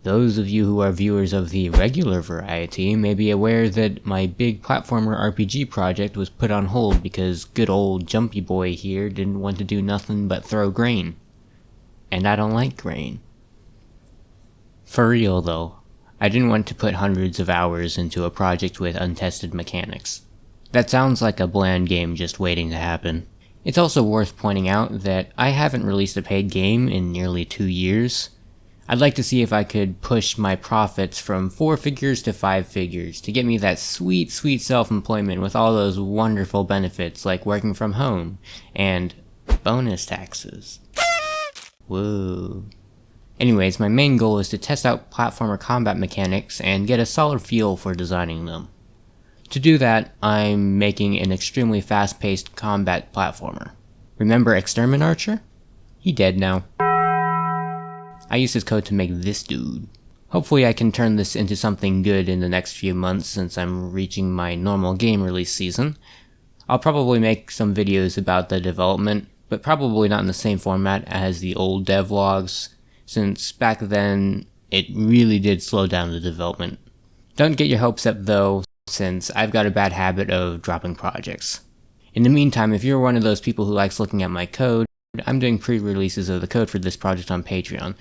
Those of you who are viewers of the regular variety may be aware that my big platformer RPG project was put on hold because good old Jumpy Boy here didn't want to do nothing but throw grain. And I don't like grain. For real though, I didn't want to put hundreds of hours into a project with untested mechanics. That sounds like a bland game just waiting to happen. It's also worth pointing out that I haven't released a paid game in nearly 2 years. I'd like to see if I could push my profits from 4 figures to 5 figures to get me that sweet, sweet self-employment with all those wonderful benefits like working from home and bonus taxes. Whoa. Anyways, my main goal is to test out platformer combat mechanics and get a solid feel for designing them. To do that, I'm making an extremely fast-paced combat platformer. Remember Extermin Archer? He dead now. I used his code to make this dude. Hopefully I can turn this into something good in the next few months since I'm reaching my normal game release season. I'll probably make some videos about the development, but probably not in the same format as the old devlogs, since back then it really did slow down the development. Don't get your hopes up though, since I've got a bad habit of dropping projects. In the meantime, if you're one of those people who likes looking at my code, I'm doing pre-releases of the code for this project on Patreon,